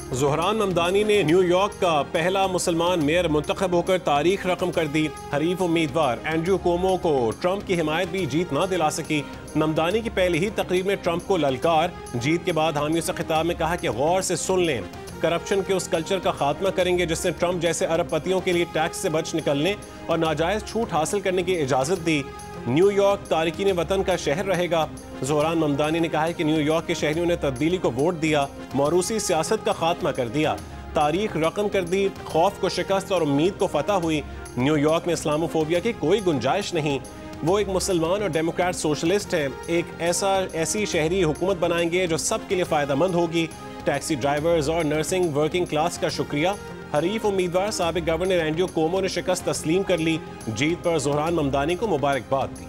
ज़ोहरान ममदानी ने न्यूयॉर्क का पहला मुसलमान मेयर मुंतखब होकर तारीख रकम कर दी। हरीफ उम्मीदवार एंड्रू कोमो को ट्रंप की हिमायत भी जीत ना दिला सकी। ममदानी की पहली ही तकरीर में ट्रंप को ललकार। जीत के बाद हामियों से खिताब में कहा कि गौर से सुन लें, करप्शन के उस कल्चर का खात्मा करेंगे जिसने ट्रंप जैसे अरबपतियों के लिए टैक्स से बच निकलने और नाजायज छूट हासिल करने की इजाज़त दी। न्यूयॉर्क तारिकीन वतन का शहर रहेगा। ज़ोहरान ममदानी ने कहा है कि न्यूयॉर्क के शहरियों ने तब्दीली को वोट दिया, मौरूसी सियासत का खात्मा कर दिया, तारीख रकम कर दी, खौफ को शिकस्त और उम्मीद को फतह हुई। न्यूयॉर्क में इस्लामोफोबिया की कोई गुंजाइश नहीं। वो एक मुसलमान और डेमोक्रेट सोशलिस्ट है। एक ऐसी शहरी हुकूमत बनाएंगे जो सबके लिए फ़ायदेमंद होगी। टैक्सी ड्राइवर्स और नर्सिंग वर्किंग क्लास का शुक्रिया। हरीफ उम्मीदवार साबिक गवर्नर एंड्रू कोमो ने शिकस्त तस्लीम कर ली। जीत पर ज़ोहरान ममदानी को मुबारकबाद दी।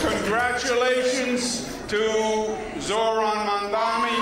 Congratulations to Zohran Mamdani.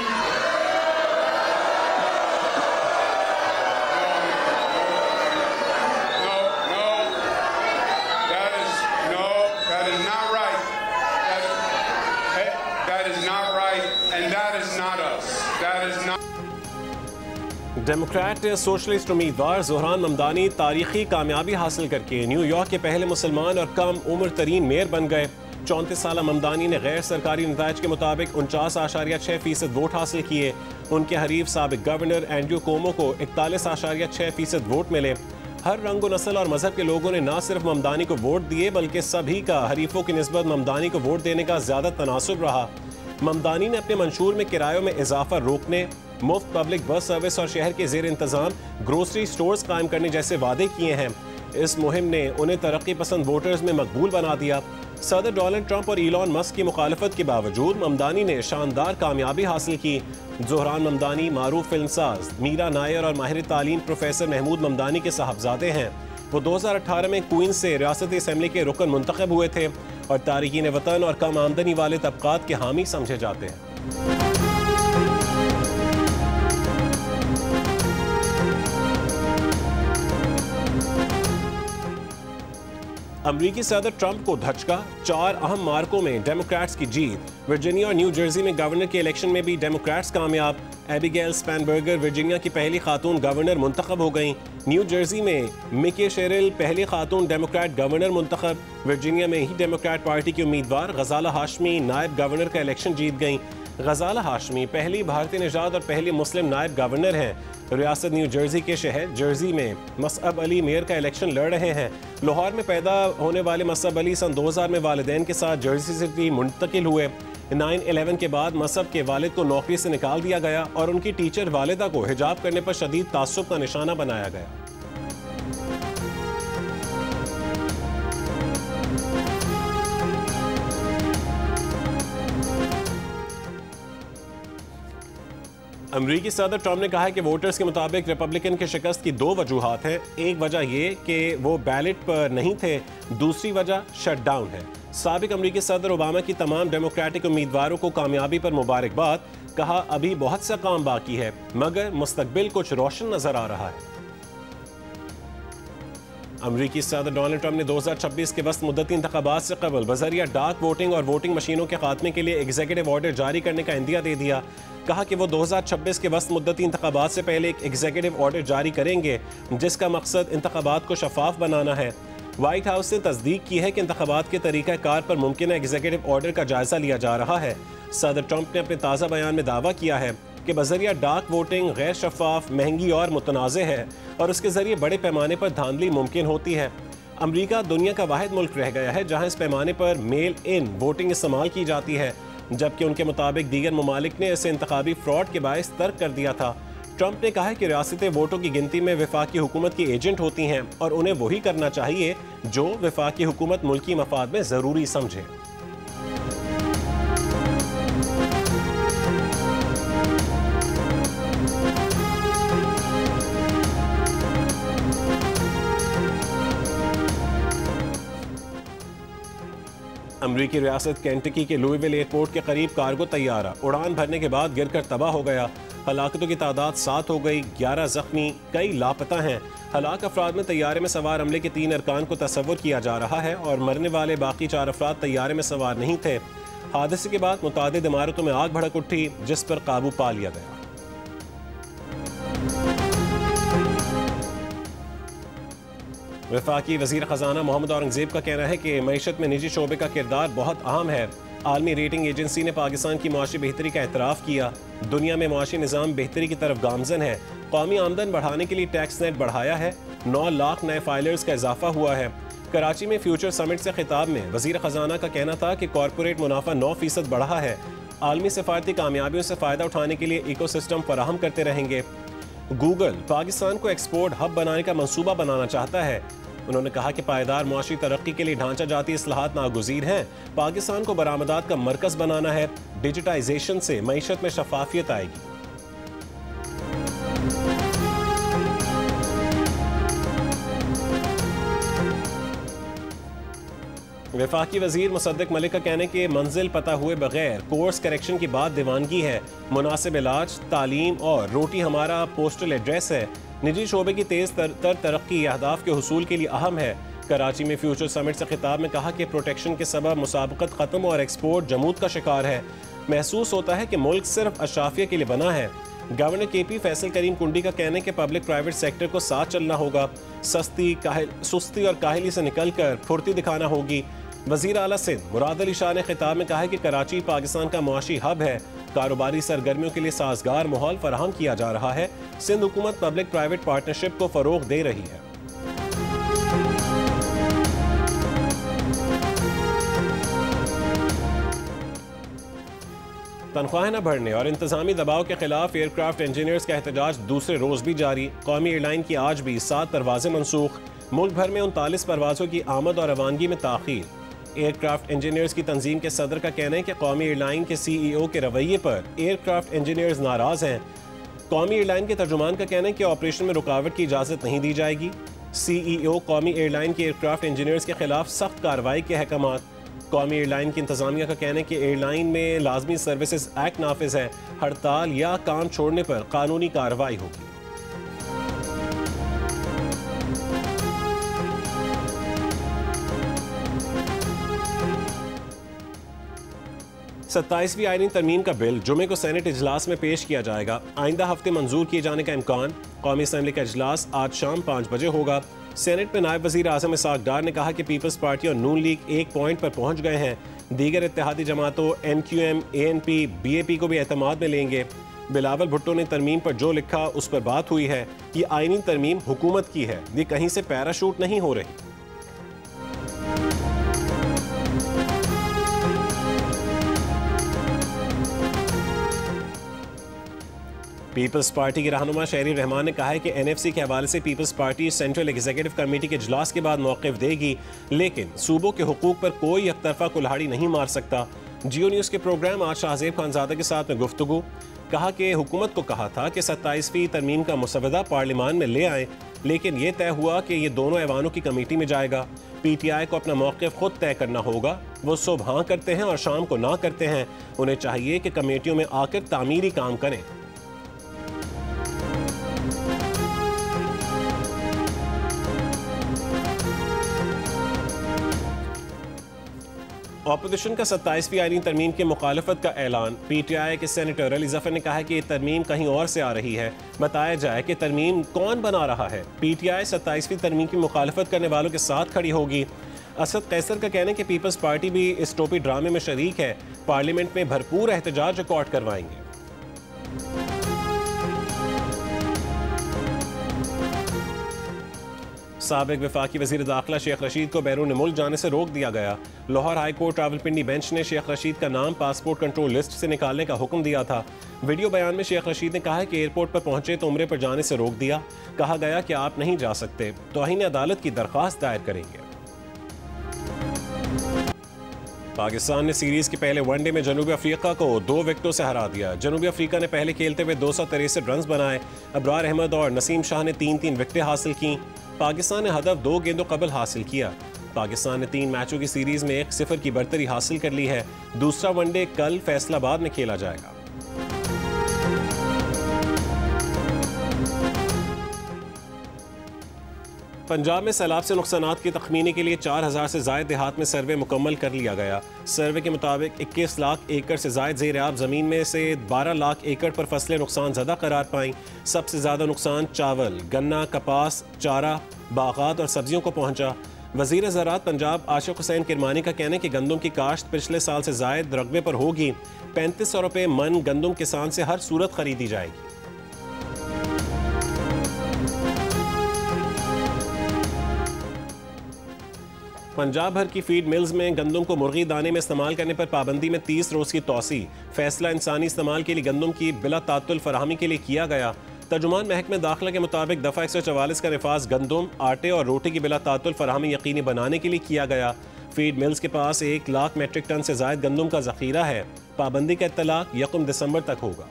Democrat socialist उम्मीदवार ज़ोहरान ममदानी तारीखी कामयाबी हासिल करके न्यूयॉर्क के पहले मुसलमान और कम उम्र तरीन मेयर बन गए। 34 साल ममदानी ने गैर सरकारी नताइज के मुताबिक 49.6% वोट हासिल किए। उनके हरीफ साबिक गवर्नर एंड्रू कोमो को 41.6% वोट मिले। हर रंग व नस्ल और मजहब के लोगों ने न सिर्फ ममदानी को वोट दिए बल्कि सभी का हरीफों की निस्बत ममदानी को वोट देने का ज़्यादा तनासुब रहा। ममदानी ने अपने मंशूर में किरायों में इजाफा रोकने, मुफ्त पब्लिक बस सर्विस और शहर के जेर इंतजाम ग्रोसरी स्टोर्स कायम करने जैसे वादे किए हैं। इस मुहिम ने उन्हें तरक्की पसंद वोटर्स में मकबूल बना दिया। सदर डोनाल्ड ट्रंप और इलॉन मस्क की मुखालफत के बावजूद ममदानी ने शानदार कामयाबी हासिल की। ज़ोहरान ममदानी मारूफ फिल्मसाज मीरा नायर और माहिर तालीम प्रोफेसर महमूद ममदानी के साहबजादे हैं। वो 2018 में क्वींस से रियासती असम्बली के रुकन मुंतखब हुए थे और तारिकीन वतन और कम आमदनी वाले तबकात के हामी समझे जाते हैं। अमरीकी सदर ट्रंप को धचका, 4 अहम मार्कों में डेमोक्रेट्स की जीत। वर्जीनिया और न्यू जर्सी में गवर्नर के इलेक्शन में भी डेमोक्रेट्स कामयाब। एबिगेल स्पैनबर्गर वर्जीनिया की पहली खातून गवर्नर मुंतखब हो गईं। न्यू जर्सी में मिकी शेरिल पहली खातून डेमोक्रेट गवर्नर मुंतखब। वर्जीनिया में ही डेमोक्रेट पार्टी की उम्मीदवार गजाला हाशमी नायब गवर्नर का इलेक्शन जीत गईं। गजाला हाशमी पहली भारतीय निजात और पहली मुस्लिम नायब गवर्नर हैं। रियासत न्यू जर्सी के शहर जर्सी में मसअब अली मेयर का इलेक्शन लड़ रहे हैं। लाहौर में पैदा होने वाले मसअब अली सन 2000 में वालिदैन के साथ जर्सी सिटी मुंतकिल हुए। 9/11 के बाद मसअब के वालिद को नौकरी से निकाल दिया गया और उनकी टीचर वालिदा को हिजाब करने पर शदीद तासुब का निशाना बनाया गया। अमरीकी सदर ट्रंप ने कहा है कि वोटर्स के मुताबिक रिपब्लिकन के शिकस्त की 2 वजूहात हैं। एक वजह ये कि वो बैलेट पर नहीं थे, दूसरी वजह शटडाउन है। साबिक अमरीकी सदर ओबामा की तमाम डेमोक्रेटिक उम्मीदवारों को कामयाबी पर मुबारकबाद। कहा अभी बहुत सा काम बाकी है मगर मुस्तकबिल कुछ रोशन नजर आ रहा है। अमरीकी सदर डोनाल्ड ट्रंप ने 2026 के वस्त मुद्दती इंतखाबात से कबल बजरिया डाक वोटिंग और वोटिंग मशीनों के खात्मे के लिए एग्जीक्यूटिव ऑर्डर जारी करने का इंदिया दे दिया। कहा कि वो 2026 के वस्त मुद्दती इंतखाबात से पहले एक एग्जीक्यूटिव ऑर्डर जारी करेंगे जिसका मकसद इंतखाबात को शफाफ बनाना है। व्हाइट हाउस ने तस्दीक की है कि इंतखाबात के तरीक़ाकार पर मुमकिन एग्जीक्यूटिव ऑर्डर का जायजा लिया जा रहा है। सदर ट्रंप ने अपने ताज़ा बयान में दावा किया है कि बजरिया डाक वोटिंग गैर शफाफ, महंगी और मुतनाज़ है और उसके ज़रिए बड़े पैमाने पर धांधली मुमकिन होती है। अमरीका दुनिया का वाहिद मुल्क रह गया है जहाँ इस पैमाने पर मेल इन वोटिंग इस्तेमाल की जाती है, जबकि उनके मुताबिक दीगर ममालिक ने इसे इंतखाबी फ्रॉड के बायस तर्क कर दिया था। ट्रंप ने कहा है कि रियासतें वोटों की गिनती में वफाकी हुकूमत की एजेंट होती हैं और उन्हें वही करना चाहिए जो वफाकी हुकूमत मुल्की मफाद में ज़रूरी समझे। अमरीकी रियासत केंटकी के लुईविल एयरपोर्ट के करीब कार्गो तैयारा उड़ान भरने के बाद गिरकर तबाह हो गया। हलाकतों की तादाद 7 हो गई, 11 जख्मी, कई लापता हैं। हलाक अफराद में तैयारे में सवार अमले के 3 अरकान को तस्वुर किया जा रहा है और मरने वाले बाकी 4 अफराद तैयारे में सवार नहीं थे। हादसे के बाद मुतादिद इमारतों में आग भड़क उठी, जिस पर काबू पा लिया गया। वफाकी वजीर खजाना मोहम्मद औरंगजेब का कहना है कि मईशत में निजी शोबे का किरदार बहुत अहम है। आलमी रेटिंग एजेंसी ने पाकिस्तान की मुआशी बेहतरी का एतराफ़ किया। दुनिया में मुआशी निज़ाम बेहतरी की तरफ गामजन है। कौमी आमदन बढ़ाने के लिए टैक्स नेट बढ़ाया है। 9 लाख नए फाइलर्स का इजाफा हुआ है। कराची में फ्यूचर समिट से खिताब में वजीर खजाना का कहना था कि कॉरपोरेट मुनाफा 9% बढ़ा है। आलमी सफारती कामयाबियों से फ़ायदा उठाने के लिए इकोसिस्टम फराहम करते रहेंगे। गूगल पाकिस्तान को एक्सपोर्ट हब बनाने का मंसूबा बनाना चाहता है। उन्होंने कहा कि पायदार मुआशी तरक्की के लिए ढांचा जाती इस्लाहात नागुज़ीर हैं। पाकिस्तान को बरामदात का मरकज़ बनाना है। डिजिटाइजेशन से मईशत में शफाफियत आएगी। वफाकी वजीर मुसद्दिक मलिक का कहने के मंजिल पता हुए बगैर कोर्स करेक्शन की बात दीवानगी है। मुनासिब इलाज, तालीम और रोटी हमारा पोस्टल एड्रेस है। निजी शोबे की तेज़ तर तरक्की अहदाफ के हुसूल के लिए अहम है। कराची में फ्यूचर समिट से खिताब में कहा कि प्रोटेक्शन के सबब मुसाबकत ख़त्म और एक्सपोर्ट जमूद का शिकार है। महसूस होता है कि मुल्क सिर्फ अशराफिया के लिए बना है। गवर्नर KP फैसल करीम कुंडी का कहने के पब्लिक प्राइवेट सेक्टर को साथ चलना होगा। सुस्ती और काहली से निकल कर फुर्ती दिखाना होगी। वज़ीर आला सिंध मुराद अली शाह ने खिताब में कहा है कि कराची पाकिस्तान का मुआशी हब है। कारोबारी सरगर्मियों के लिए साजगार माहौल फराहम किया जा रहा है। सिंध हुकूमत पब्लिक प्राइवेट पार्टनरशिप को फरोग दे रही है। तनख्वाहें न बढ़ने और इंतजामी दबाव के खिलाफ एयरक्राफ्ट इंजीनियर्स का एहतजाज दूसरे रोज भी जारी। कौमी एयरलाइन की आज भी 7 परवाजें मनसूख। मुल्क भर में 39 परवाजों की आमद और रवानगी में ताखीर। एयरक्राफ्ट इंजीनियर्स की तंजीम के सदर का कहना है कि कौमी एयरलाइन के CEO के रवैये पर एयरक्राफ्ट इंजीनियर्स नाराज हैं। कौमी एयरलाइन के तर्जुमान का कहना है कि ऑपरेशन में रुकावट की इजाज़त नहीं दी जाएगी। CEO कौमी एयरलाइन के एयरक्राफ्ट इंजीनियर्स के खिलाफ सख्त कार्रवाई के अहकामात। कौमी एयरलाइन की इंतजामिया का कहना है कि एयरलाइन में लाजमी सर्विसेज एक्ट नाफिज है। हड़ताल या काम छोड़ने पर कानूनी कार्रवाई होगी। 27वीं आईनी तरमीम का बिल जुमे को सेनेट इजलास में पेश किया जाएगा। आइंदा हफ्ते मंजूर किए जाने का इम्कान। कौमी असम्बली का इजलास आज शाम 5 बजे होगा। सेनेट में नायब वजीर आजम इसाक डार ने कहा कि पीपल्स पार्टी और नून लीग एक पॉइंट पर पहुंच गए हैं। दीगर इत्तेहादी जमातों MQM, ANP, BAP को भी एतमाद में लेंगे। बिलावल भुट्टो ने तरमीम पर जो लिखा उस पर बात हुई है। ये आईनी तरमीम हुकूमत की है, ये कहीं से पैराशूट नहीं हो रही। पीपल्स पार्टी के रहनुमा शहरी रहमान ने कहा है कि NFC के हवाले से Peoples Party Central Executive Committee के इजलास के बाद मौक़िफ़ देगी, लेकिन सूबों के हुकूक पर कोई एकतरफा कुल्हाड़ी नहीं मार सकता। जियो न्यूज़ के प्रोग्राम आज शाहजेब खानज़ादा के साथ में गुफ्तगू। कहा कि हुकूमत को कहा था कि 27वीं तरमीम का मुसवदा पार्लियामान में ले आए, लेकिन यह तय हुआ कि ये दोनों ऐवानों की कमेटी में जाएगा। PTI को अपना मौक़िफ़ खुद तय करना होगा। वो सुबह हाँ करते हैं और शाम को ना करते हैं। उन्हें चाहिए कि कमेटियों में आकर तामीरी काम करें। ऑपोजिशन का 27वीं आईनी तरमीम की मुखालफत का ऐलान। PTI के सेनेटर अली जफर ने कहा है कि ये तरमीम कहीं और से आ रही है। बताया जाए कि तरमीम कौन बना रहा है। PTI 27वीं तरमीम की मुखालफत करने वालों के साथ खड़ी होगी। असद कैसर का कहना है कि पीपल्स पार्टी भी इस टोपी ड्रामे में शरीक है। पार्लियामेंट में भरपूर एहतजाज रिकॉर्ड करवाएंगे। साबिक वफाकी वज़ीर दाखिला शेख रशीद को बैरून मुल्क जाने से रोक दिया गया। Lahore high court Rawalpindi bench ने शेख रशीद का नाम पासपोर्ट कंट्रोल लिस्ट से निकालने का हुक्म दिया था। वीडियो बयान में शेख रशीद ने कहा है कि एयरपोर्ट पर पहुंचे तो उम्रे पर जाने से रोक दिया। कहा गया कि आप नहीं जा सकते, तौहीन अदालत की दरख्वास्त दायर करेंगे। पाकिस्तान ने सीरीज के पहले वनडे में जनूबी अफ्रीका को 2 विकेटों से हरा दिया। जनूबी अफ्रीका ने पहले खेलते हुए 263 रन बनाए। अबरार अहमद और नसीम शाह ने 3-3 विकेटें हासिल की। पाकिस्तान ने हदफ 2 गेंदों कबल हासिल किया। पाकिस्तान ने 3 मैचों की सीरीज में 1-0 की बढ़तरी हासिल कर ली है। दूसरा वनडे कल फैसलाबाद में खेला जाएगा। पंजाब में सैलाब से नुकसानात के तखमीने के लिए 4000 से ज़ायद देहात में सर्वे मुकम्मल कर लिया गया। सर्वे के मुताबिक 21 लाख एकड़ से ज़ायद ज़ेर आब ज़मीन में से 12 लाख एकड़ पर फसलें नुकसान ज़दा करार पाईं। सबसे ज़्यादा नुकसान चावल, गन्ना, कपास, चारा, बागात और सब्जियों को पहुँचा। वज़ीर ज़राअत पंजाब आशिक हुसैन किरमानी का कहना है कि गंदम की काश्त पिछले साल से ज़ायद रकबे पर होगी। 3500 रुपये मन गंदम किसान से हर सूरत खरीदी जाएगी। पंजाब भर की फीड मिल्स में गंदम को मुर्गी दाने में इस्तेमाल करने पर पाबंदी में 30 रोज़ की तौसी। फैसला इंसानी इस्तेमाल के लिए गंदम की बिला तातुल फराहमी के लिए किया गया। तर्जुमान महकमे दाखिला के मुताबिक दफ़ा 144 का नफाज गंदम, आटे और रोटी की बिला तातुल फराहमी यकीनी बनाने के लिए किया गया। फीड मिल्स के पास 1 लाख मेट्रिक टन से ज़ायद गंदम का ज़ख़ीरा है। पाबंदी का इत्तलाक़ 1 दिसंबर तक होगा।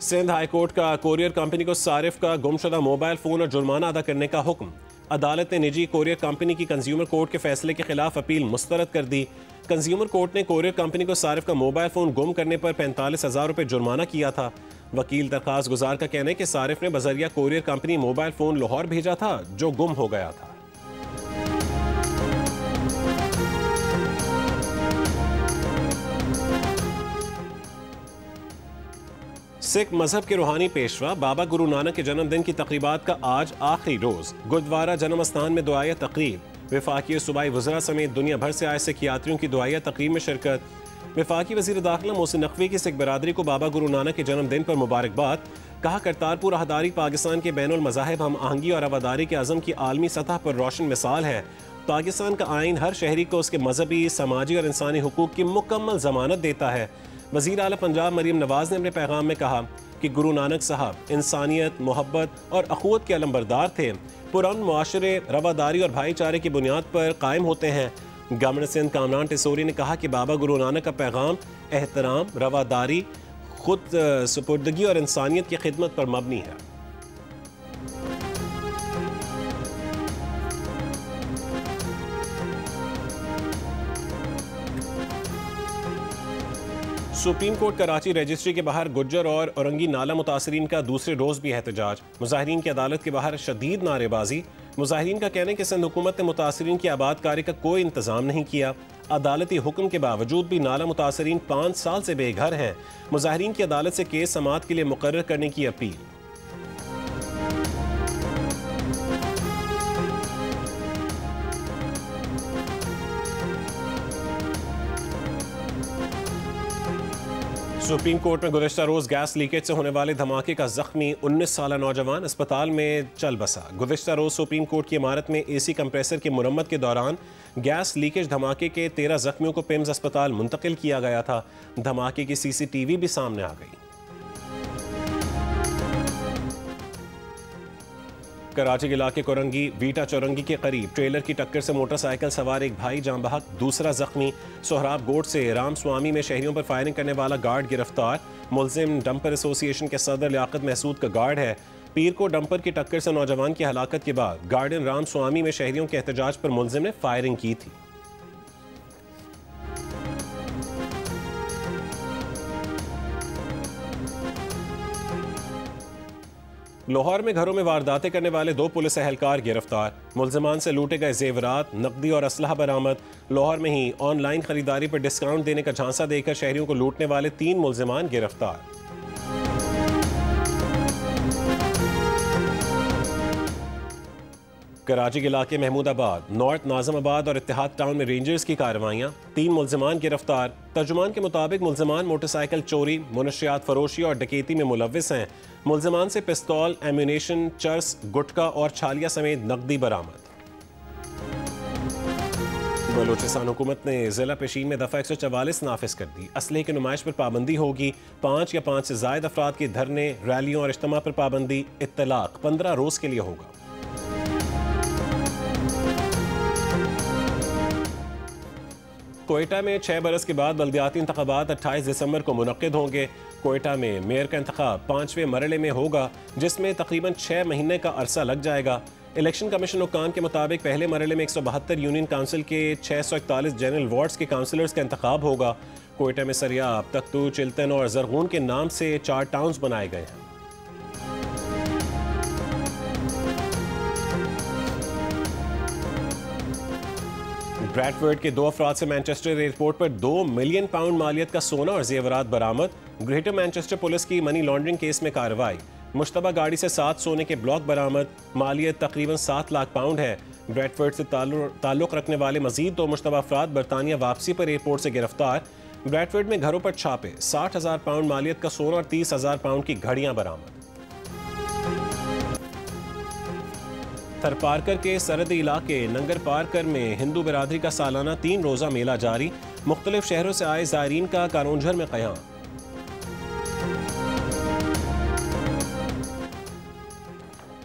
सिंध हाई कोर्ट का कोरियर कंपनी को सारिफ का गुमशुदा मोबाइल फ़ोन और जुर्माना अदा करने का हुक्म। अदालत ने निजी कोरियर कंपनी की कंज्यूमर कोर्ट के फैसले के खिलाफ अपील मुस्तरद कर दी। कंज्यूमर कोर्ट ने कोरियर कंपनी को सारिफ का मोबाइल फ़ोन गुम करने पर 45,000 रुपये जुर्माना किया था। वकील दरख्वास्त गुजार का कहना है कि सारिफ ने बजरिया courier company mobile phone Lahore भेजा था जो गुम हो गया था। सिख मजहब के रूहानी पेशवा बाबा गुरु नानक के जन्मदिन की तकरीबात का आज आखिरी रोज गुरुद्वारा जन्म स्थान में दुआया तकरीब। वफाकी सूबाई वज़रा समेत दुनिया भर से आए सिख यात्रियों की दुआया तकरीब में शिरकत। वफाकी वज़ीर दाखिला मोहसिन नकवी की सिख बरादरी को बाबा गुरु नानक के जन्मदिन पर मुबारकबाद। कहा, करतारपुर राहदारी पाकिस्तान के बैनुल मज़ाहिब हम आहंगी और रवादारी के अज़म की आलमी सतह पर रोशन मिसाल है। पाकिस्तान का आइन हर शहरी को उसके मजहबी, समाजी और इंसानी हुकूक की मुकम्मल जमानत देता है। वज़ीर आला पंजाब मरीम नवाज ने अपने पैगाम में कहा कि गुरु नानक साहब इंसानियत, मोहब्बत और अखुवत के अलमबरदार थे। पुरान मुआशरे रवादारी और भाईचारे की बुनियाद पर कायम होते हैं। गवर्नर सिंध कामरान टिसोरी ने कहा कि बाबा गुरु नानक का पैगाम एहतराम, रवादारी, खुद सुपुर्दगी और इंसानियत की खिदमत पर मबनी है। सुप्रीम कोर्ट कराची रजिस्ट्री के बाहर गुज्जर और औरंगी नाला मुतासरीन का दूसरे रोज भी एहतजाज। मुजाहिरीन की अदालत के बाहर शदीद नारेबाजी। मुजाहिरीन का कहना है कि सिंध हुकूमत ने मुतासरीन की आबादकारी का कोई इंतजाम नहीं किया। अदालती हुक्म के बावजूद भी नाला मुतासरीन 5 साल से बेघर हैं। मुजाहिरीन की अदालत से केस समाअत के लिए मुकर्रर करने की अपील। सुप्रीम कोर्ट में गुज़श्ता रोज़ गैस लीकेज से होने वाले धमाके का जख्मी 19 साला नौजवान अस्पताल में चल बसा। गुज़श्ता रोज़ सुप्रीम कोर्ट की इमारत में एसी कंप्रेसर की मुरम्मत के दौरान गैस लीकेज धमाके के 13 जख्मियों को पिम्स अस्पताल मुंतकिल किया गया था। धमाके की CCTV भी सामने आ गई। कराची के इलाके कोरंगी वीटा चौरंगी के करीब ट्रेलर की टक्कर से मोटरसाइकिल सवार एक भाई जान बहक, दूसरा जख्मी। सोहराब गोट से राम स्वामी में शहरियों पर फायरिंग करने वाला गार्ड गिरफ्तार। मुलजिम डंपर एसोसिएशन के सदर लियाकत महसूद का गार्ड है। पीर को डंपर की टक्कर से नौजवान की हलाकत के बाद गार्डन राम स्वामी में शहरियों के एहतजाज पर मुलजिम ने फायरिंग की थी। लाहौर में घरों में वारदातें करने वाले 2 पुलिस एहलकार गिरफ्तार। मुलजमान से लूटे गए जेवरात, नकदी और असलहा बरामद। लाहौर में ही ऑनलाइन खरीदारी पर डिस्काउंट देने का झांसा देकर शहरियों को लूटने वाले 3 मुलजमान गिरफ्तार। कराची के इलाके महमूदाबाद, नॉर्थ नाजमाबाद और इत्तेहाद टाउन में रेंजर्स की कार्रवाइयां। 3 मुलजमान गिरफ्तार। तर्जुमान के मुताबिक मुलजमान मोटरसाइकिल चोरी, मुनशियात फरोशी और डकैती में मुलव्विस हैं। मुलजमान से पिस्तौल, एम्यूनेशन, चर्स, गुटका और छालिया समेत नकदी बरामद। बलूचिस्तान हुकूमत ने जिला पेशीन में दफ़ा 144 नाफिज कर दी। असलहे की नुमाइश पर पाबंदी होगी। 5 या 5 से ज़ायद अफराद के धरने, रैलियों और इज्तिमा पर पाबंदी। इत्तलाक 15 रोज़ के लिए होगा। कोयटा में 6 बरस के बाद बल्दियाती इंतखाबात 28 दिसंबर को मुनक्किद होंगे। कोयटा में मेयर का इंतखाब 5वें मरहले में होगा, जिसमें तकरीबन 6 महीने का अरसा लग जाएगा। इलेक्शन कमीशन हुक्काम के मुताबिक पहले मरहले में 172 यूनियन काउंसिल के 641 जनरल वार्ड्स के काउंसलर्स का इंतखाब होगा। कोयटा में सरियाब, तख्तू, चिल्तन और जरगून के नाम से 4 टाउन्स बनाए गए हैं। ब्रैडफोर्ड के 2 अफराद से मैनचेस्टर एयरपोर्ट पर 2 मिलियन पाउंड मालियत का सोना और जेवरात बरामद। ग्रेटर मैनचेस्टर पुलिस की मनी लॉन्ड्रिंग केस में कार्रवाई। मुश्तबा गाड़ी से 7 सोने के ब्लॉक बरामद। मालियत तकरीबन 7 लाख पाउंड है। ब्रैडफोर्ड से ताल्लुक रखने वाले मजीद 2 मुश्तबा अफराद बरतानिया वापसी पर एयरपोर्ट से गिरफ्तार। ब्रैडफोर्ड में घरों पर छापे, 60,000 पाउंड मालियत का सोना और 30,000 पाउंड की घड़ियां बरामद। थरपारकर के सरहदी इलाके नंगर पारकर में हिंदू बिरादरी का सालाना 3 रोज़ा मेला जारी। मुख्तलिफ शहरों से आए ज़ायरीन का कानूनझर में क़याम।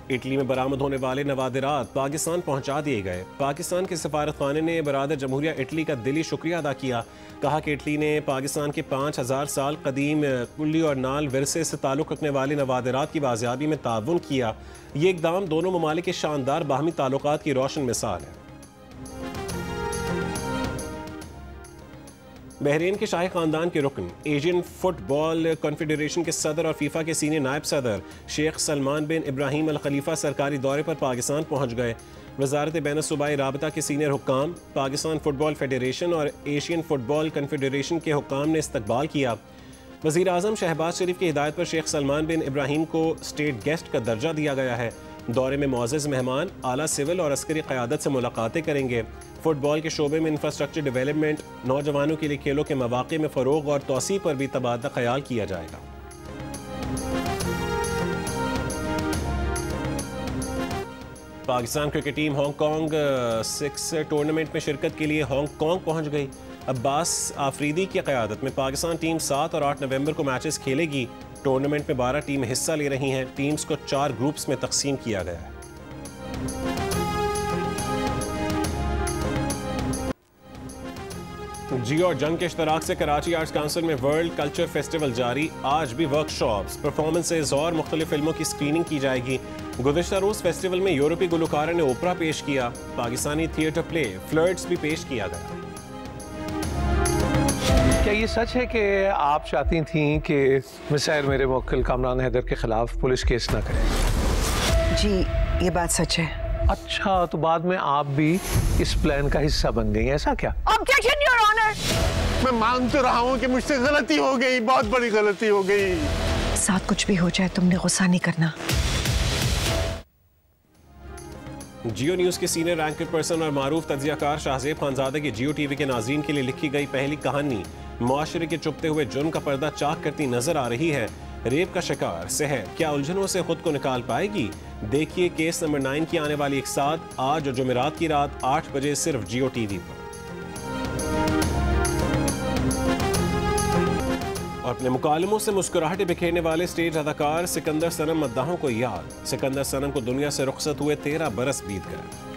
इटली में बरामद होने वाले नवादिरात पाकिस्तान पहुंचा दिए गए। पाकिस्तान के सफारतखाने ने बरादर जमहूरिया इटली का दिली शुक्रिया अदा किया। कहा कि इटली ने पाकिस्तान के 5000 साल कदीम कुल्ली और नाल विरसे से ताल्लुक़ रखने वाले नवादिरात की बाजियाबी में ताउन किया। ये इक़दाम दोनों ममालिक के शानदार बाहमी ताल्लुकात की रोशन मिसाल है। बहरीन के शाही खानदान के रुकन, एशियन फुटबॉल कॉन्फेडरेशन के सदर और फीफा के सीनियर नायब सदर शेख सलमान बिन इब्राहिम अल खलीफा सरकारी दौरे पर पाकिस्तान पहुंच गए। वजारत बैन सूबाई राबता के सीनियर हुक्काम, पाकिस्तान फुटबॉल फेडरेशन और एशियन फुटबॉल कॉन्फेडरेशन के हुक्काम ने इस्तकबाल किया। वज़ीर आज़म शहबाज शरीफ की हिदायत पर शेख सलमान बिन इब्राहिम को स्टेट गेस्ट का दर्जा दिया गया है। दौरे में मुअज़्ज़ज़ मेहमान आला सिविल और अस्करी क़यादत से मुलाकातें करेंगे। फुटबॉल के शोबे में इंफ्रास्ट्रक्चर डेवलपमेंट, नौजवानों के लिए खेलों के मौक़े में फ़रोग़ और तौसीफ़ पर भी तबादला ख़याल किया जाएगा। Pakistan cricket team Hong Kong 6 tournament में शिरकत के लिए हांगकॉन्ग पहुंच गई। अब्बास आफरीदी की क़यादत में पाकिस्तान टीम 7 और 8 नवंबर को मैचेस खेलेगी। टूर्नामेंट में 12 टीमें हिस्सा ले रही हैं। टीम्स को 4 ग्रुप्स में तकसीम किया गया है। जियो और जंग के इश्तराक से कराची आर्ट्स काउंसिल में वर्ल्ड कल्चर फेस्टिवल जारी। आज भी वर्कशॉप्स, परफॉर्मेंसेज और मुख्तलिफ फिल्मों की स्क्रीनिंग की जाएगी। गुज़िश्ता रोज़ फेस्टिवल में यूरोपीय गुलकारा ने ओपरा पेश किया। पाकिस्तानी थिएटर प्ले फ्लर्ट्स भी पेश किया गया। क्या ये सच है कि आप चाहती थीं कि मिसाइल मेरे मुवक्किल कामरान हैदर के खिलाफ पुलिस केस ना करें? जी, ये बात सच है। अच्छा, तो बाद में आप भी इस प्लान का हिस्सा बन गई, ऐसा क्या? Objection your honour. मैं मान तो रहा हूँ कि मुझसे गलती हो गई, बहुत बड़ी गलती हो गई। साथ कुछ भी हो जाए, तुमने गुस्सा नहीं करना। जियो न्यूज़ के सीनियर एंकर पर्सन और मारूफ तज्जियाकार शाहजेब खानजादे की जियो टीवी के नाज़रीन के लिए लिखी गई पहली कहानी मुआशरे के चुपते हुए जुर्म का पर्दा चाक करती नजर आ रही है। रेप का शिकार सहर क्या उलझनों से खुद को निकाल पाएगी? देखिए केस नंबर 9 की आने वाली एक साथ आज और जुमेरात की रात 8 बजे सिर्फ जियो टीवी पर। और अपने मुकालमों से मुस्कुराहटें बिखेरने वाले स्टेज अदाकार सिकंदर सनम मद्दाहों को याद। सिकंदर सनम को दुनिया से रुखसत हुए 13 बरस बीत गए।